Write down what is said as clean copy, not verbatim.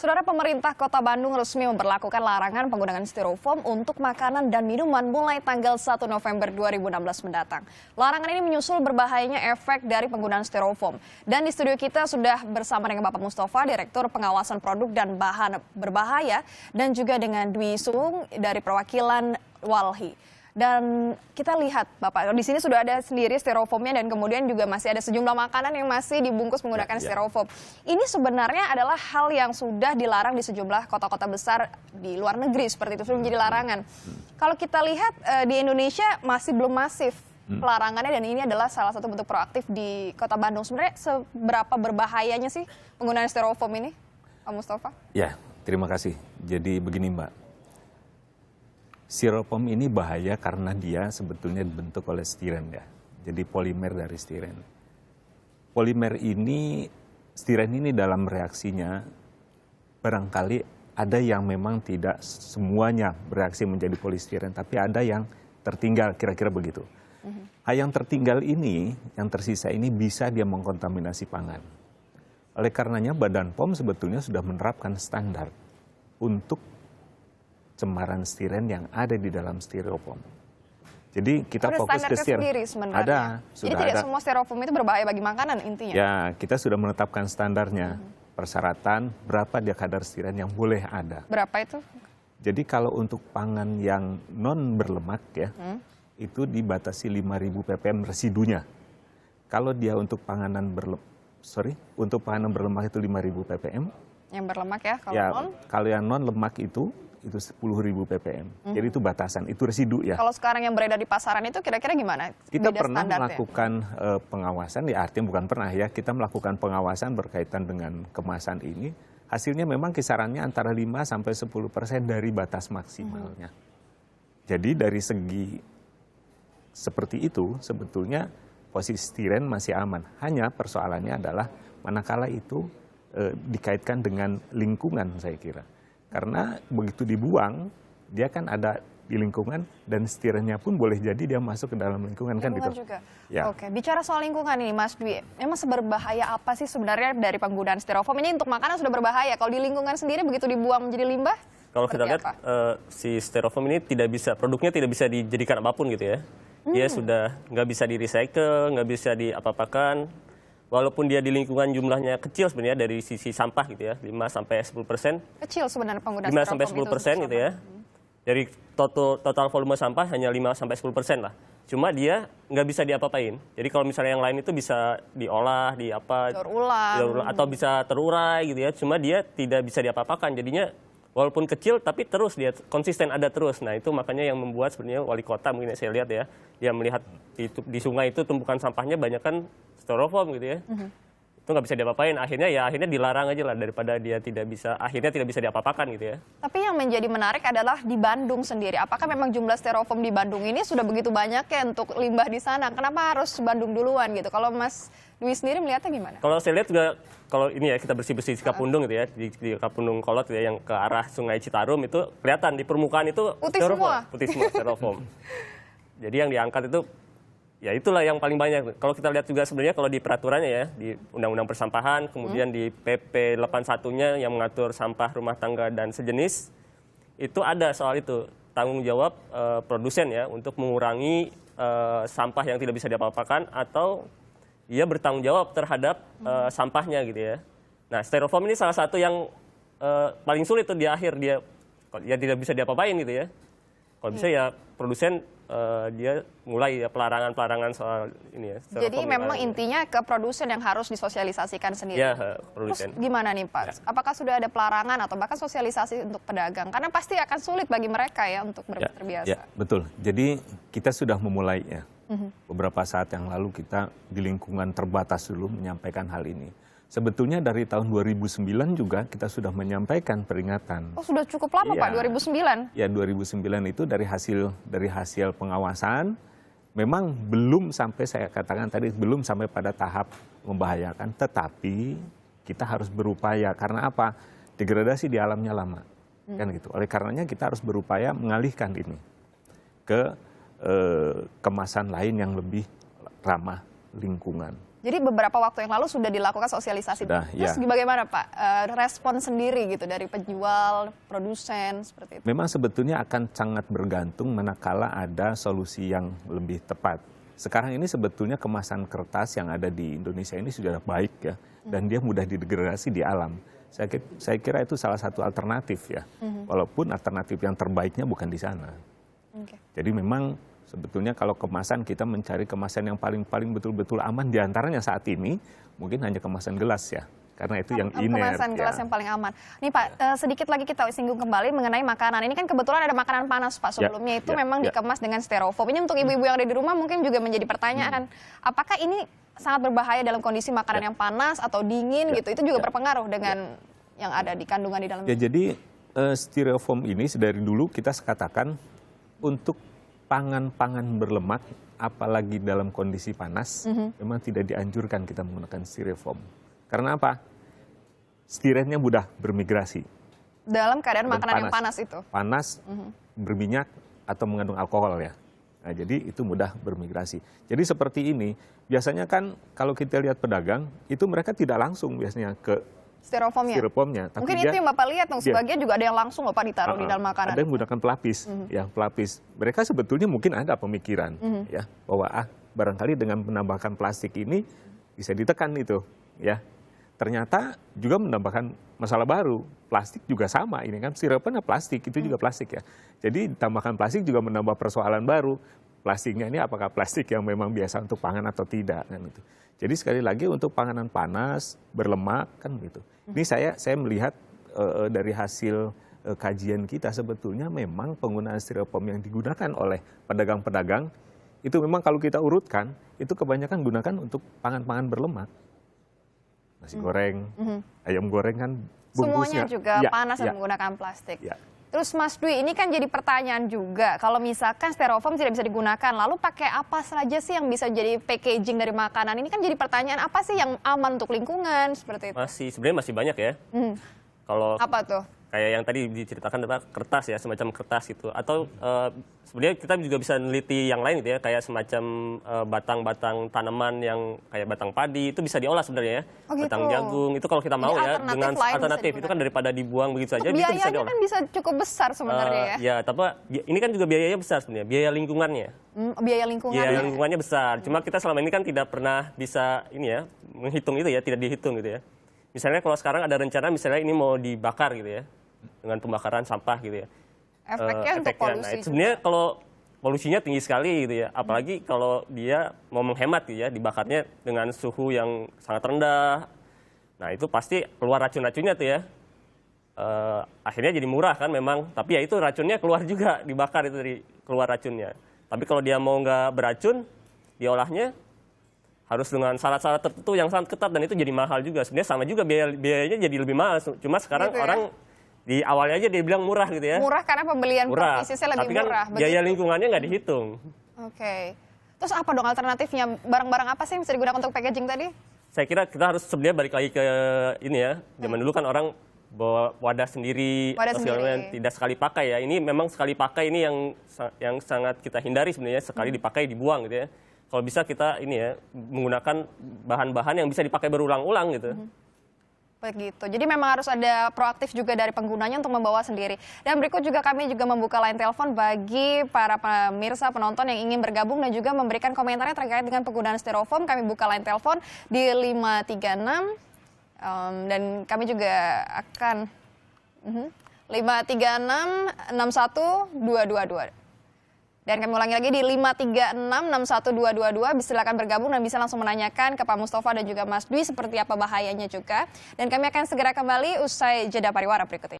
Saudara, pemerintah Kota Bandung resmi memberlakukan larangan penggunaan styrofoam untuk makanan dan minuman mulai tanggal 1 November 2016 mendatang. Larangan ini menyusul berbahayanya efek dari penggunaan styrofoam. Dan di studio kita sudah bersama dengan Bapak Mustafa, Direktur Pengawasan Produk dan Bahan Berbahaya, dan juga dengan Dwi Sung dari perwakilan Walhi. Dan kita lihat, Bapak, di sini sudah ada sendiri styrofoamnya dan kemudian juga masih ada sejumlah makanan yang masih dibungkus menggunakan styrofoam. Ini sebenarnya adalah hal yang sudah dilarang di sejumlah kota-kota besar di luar negeri, seperti itu sudah menjadi larangan. Kalau kita lihat di Indonesia masih belum masif pelarangannya, dan ini adalah salah satu bentuk proaktif di Kota Bandung. Sebenarnya seberapa berbahayanya sih penggunaan styrofoam ini, Pak Mustafa? Ya, terima kasih. Jadi begini, Mbak. Styrofoam ini bahaya karena dia sebetulnya dibentuk oleh stiren ya. Jadi polimer dari stiren. Polimer ini, stiren ini dalam reaksinya barangkali ada yang memang tidak semuanya bereaksi menjadi polistiren, tapi ada yang tertinggal, kira-kira begitu. Yang tertinggal ini, yang tersisa ini bisa dia mengkontaminasi pangan. Oleh karenanya Badan POM sebetulnya sudah menerapkan standar untuk cemaran stiren yang ada di dalam styrofoam. Jadi kita fokus ke stiren. Ada, sudah. Jadi tidak semua styrofoam itu berbahaya bagi makanan intinya. Ya, kita sudah menetapkan standarnya, persyaratan berapa dia kadar stiren yang boleh ada. Berapa itu? Jadi kalau untuk pangan yang non berlemak ya, itu dibatasi 5.000 ppm residunya. Kalau dia untuk panganan untuk panganan berlemak itu 5.000 ppm. Yang berlemak ya, kalau non? Kalau yang non lemak itu 10.000 ppm. Jadi itu batasan, itu residu ya. Kalau sekarang yang beredar di pasaran itu kira-kira gimana? Kita pernah melakukan pengawasan, ya artinya bukan pernah ya, kita melakukan pengawasan berkaitan dengan kemasan ini. Hasilnya memang kisarannya antara 5-10% dari batas maksimalnya. Jadi dari segi seperti itu sebetulnya posisi stiren masih aman. Hanya persoalannya adalah manakala itu dikaitkan dengan lingkungan, saya kira. Karena begitu dibuang, dia kan ada di lingkungan dan stirennya pun boleh jadi dia masuk ke dalam lingkungan kan gitu. Juga. Ya. Oke, bicara soal lingkungan ini Mas Dwi, memang seberbahaya apa sih sebenarnya dari penggunaan styrofoam ini? Untuk makanan sudah berbahaya, kalau di lingkungan sendiri begitu dibuang menjadi limbah? Kalau kita lihat si styrofoam ini produknya tidak bisa dijadikan apapun gitu ya. Dia sudah nggak bisa di-recycle, nggak bisa diapa-apakan. Walaupun dia di lingkungan jumlahnya kecil sebenarnya dari sisi sampah gitu ya, 5-10%. Kecil sebenarnya penggunaan 5-10% gitu ya. Dari total volume sampah hanya 5-10% lah. Cuma dia nggak bisa diapa-apain. Jadi kalau misalnya yang lain itu bisa diolah, daur ulang, atau bisa terurai gitu ya. Cuma dia tidak bisa diapa-apakan. Jadinya walaupun kecil tapi terus dia konsisten ada terus. Nah itu makanya yang membuat sebenarnya wali kota mungkin saya lihat ya, dia melihat di sungai itu tumpukan sampahnya banyak kan styrofoam gitu ya. Itu nggak bisa diapa-apain, akhirnya dilarang aja lah daripada dia tidak bisa diapa-apakan gitu ya. Tapi yang menjadi menarik adalah di Bandung sendiri. Apakah memang jumlah styrofoam di Bandung ini sudah begitu banyak ya untuk limbah di sana? Kenapa harus Bandung duluan gitu? Kalau Mas Dwi sendiri melihatnya gimana? Kalau saya lihat juga, kalau ini ya kita bersih-bersih di Kapundung gitu ya, di Kapundung Kolot gitu ya, yang ke arah Sungai Citarum itu kelihatan di permukaan itu putih semua styrofoam. Jadi yang diangkat itu ya itulah yang paling banyak. Kalau kita lihat juga sebenarnya kalau di peraturannya ya, di Undang-Undang Persampahan, kemudian di PP 81-nya yang mengatur sampah rumah tangga dan sejenis, itu ada soal itu, tanggung jawab produsen ya untuk mengurangi sampah yang tidak bisa diapa-apakan atau dia bertanggung jawab terhadap sampahnya gitu ya. Nah, styrofoam ini salah satu yang paling sulit tuh di akhir, dia tidak bisa diapa-apain gitu ya. Kalau bisa ya produsen dia mulai ya pelarangan soal ini ya. Jadi memang intinya ke produsen yang harus disosialisasikan sendiri. Ya, produsen. Terus gimana nih Pak? Ya. Apakah sudah ada pelarangan atau bahkan sosialisasi untuk pedagang? Karena pasti akan sulit bagi mereka ya untuk terbiasa. Ya, betul. Jadi kita sudah memulai ya. Beberapa saat yang lalu kita di lingkungan terbatas dulu menyampaikan hal ini. Sebetulnya dari tahun 2009 juga kita sudah menyampaikan peringatan. Oh, sudah cukup lama Pak, 2009? Ya, 2009 itu dari hasil pengawasan memang belum sampai, saya katakan tadi, belum sampai pada tahap membahayakan, tetapi kita harus berupaya. Karena apa? Degradasi di alamnya lama. Kan gitu. Oleh karenanya kita harus berupaya mengalihkan ini ke kemasan lain yang lebih ramah lingkungan. Jadi beberapa waktu yang lalu sudah dilakukan sosialisasi. Sudah, Terus ya. bagaimana Pak respon sendiri gitu dari penjual, produsen seperti itu? Memang sebetulnya akan sangat bergantung manakala ada solusi yang lebih tepat. Sekarang ini sebetulnya kemasan kertas yang ada di Indonesia ini sudah baik ya, dan dia mudah didegradasi di alam. Saya kira itu salah satu alternatif ya, walaupun alternatif yang terbaiknya bukan di sana. Oke. Jadi memang sebetulnya kalau kemasan kita mencari kemasan yang paling betul-betul aman, diantaranya saat ini mungkin hanya kemasan gelas ya, karena itu yang inert. Kemasan gelas ya. yang paling aman. Nih Pak, sedikit lagi kita singgung kembali mengenai makanan. Ini kan kebetulan ada makanan panas Pak. Sebelumnya itu memang dikemas dengan styrofoam. Ini untuk ibu-ibu yang ada di rumah mungkin juga menjadi pertanyaan. Apakah ini sangat berbahaya dalam kondisi makanan yang panas atau dingin gitu? Itu juga berpengaruh dengan yang ada di kandungan di dalamnya. Ya, jadi styrofoam ini dari dulu kita katakan untuk pangan-pangan berlemak, apalagi dalam kondisi panas, memang tidak dianjurkan kita menggunakan styrofoam. Karena apa? Stirennya mudah bermigrasi. Dalam keadaan Dan makanan yang panas itu? Panas, berminyak, atau mengandung alkohol ya. Nah, jadi itu mudah bermigrasi. Jadi seperti ini, biasanya kan kalau kita lihat pedagang, itu mereka tidak langsung biasanya ke styrofoamnya. Tapi Mungkin itu yang Bapak lihat, sebagian juga ada yang langsung Bapak ditaruh di dalam makanan. Ada yang menggunakan pelapis, ya pelapis. Mereka sebetulnya mungkin ada pemikiran ya bahwa barangkali dengan menambahkan plastik ini bisa ditekan itu, ya. Ternyata juga menambahkan masalah baru. Plastik juga sama, ini kan styrofoam plastik, itu juga plastik ya. Jadi tambahkan plastik juga menambah persoalan baru. Plastiknya ini apakah plastik yang memang biasa untuk pangan atau tidak kan itu. Jadi sekali lagi untuk panganan panas, berlemak kan gitu. Ini saya melihat dari hasil kajian kita sebetulnya memang penggunaan styrofoam yang digunakan oleh pedagang-pedagang itu memang kalau kita urutkan itu kebanyakan gunakan untuk pangan-pangan berlemak. Nasi goreng, ayam goreng kan bungkusnya. Semuanya juga panas dan menggunakan plastik. Ya. Terus Mas Dwi, ini kan jadi pertanyaan juga, kalau misalkan styrofoam tidak bisa digunakan, lalu pakai apa saja sih yang bisa jadi packaging dari makanan? Ini kan jadi pertanyaan, apa sih yang aman untuk lingkungan, seperti itu? Sebenarnya masih banyak ya. Kalau Apa tuh? kayak yang tadi diceritakan tentang kertas ya, semacam kertas gitu. Atau sebenarnya kita juga bisa meneliti yang lain gitu ya, kayak semacam batang-batang tanaman yang kayak batang padi, itu bisa diolah sebenarnya ya. Oh gitu. Batang jagung, itu kalau kita mau ya, dengan alternatif itu kan daripada dibuang begitu saja, itu bisa Biayanya diolah. kan bisa cukup besar sebenarnya ya? Ya, tapi ini kan juga biayanya besar sebenarnya, biaya lingkungannya. Biaya lingkungan. Biaya lingkungannya besar, cuma kita selama ini kan tidak pernah bisa ini ya, menghitung itu ya, tidak dihitung gitu ya. Misalnya kalau sekarang ada rencana misalnya ini mau dibakar gitu ya, dengan pembakaran sampah gitu ya. Efeknya untuk polusi. Nah, sebenarnya kalau polusinya tinggi sekali gitu ya, apalagi kalau dia mau menghemat gitu ya, dibakarnya dengan suhu yang sangat rendah. Nah itu pasti keluar racun-racunnya tuh ya. Akhirnya jadi murah kan memang, tapi ya itu racunnya keluar juga, dibakar itu dari keluar racunnya. Tapi kalau dia mau nggak beracun, diolahnya harus dengan syarat-syarat tertentu yang sangat ketat, dan itu jadi mahal juga. Sebenarnya sama juga biayanya jadi lebih mahal. Cuma sekarang gitu ya? Orang di awalnya aja dia bilang murah gitu ya. Murah karena pembelian per piecesnya lebih tapi kan murah. Biaya lingkungannya nggak dihitung. Oke. Terus apa dong alternatifnya? Barang-barang apa sih yang bisa digunakan untuk packaging tadi? Saya kira kita harus sebenarnya balik lagi ke ini ya. Zaman dulu kan orang bawa wadah sendiri, tidak sekali pakai ya. Ini memang sekali pakai ini yang sangat kita hindari sebenarnya, sekali dipakai dibuang gitu ya. Kalau bisa kita ini ya menggunakan bahan-bahan yang bisa dipakai berulang-ulang gitu. Begitu. Jadi memang harus ada proaktif juga dari penggunanya untuk membawa sendiri. Dan berikut juga kami juga membuka line telepon bagi para pemirsa penonton yang ingin bergabung dan juga memberikan komentarnya terkait dengan penggunaan styrofoam. Kami buka line telepon di 536 dan kami juga akan 536 61222. Dan kami ulangi lagi di 536612222, silakan bergabung dan bisa langsung menanyakan ke Pak Mustafa dan juga Mas Dwi seperti apa bahayanya juga. Dan kami akan segera kembali usai jeda pariwara berikut ini.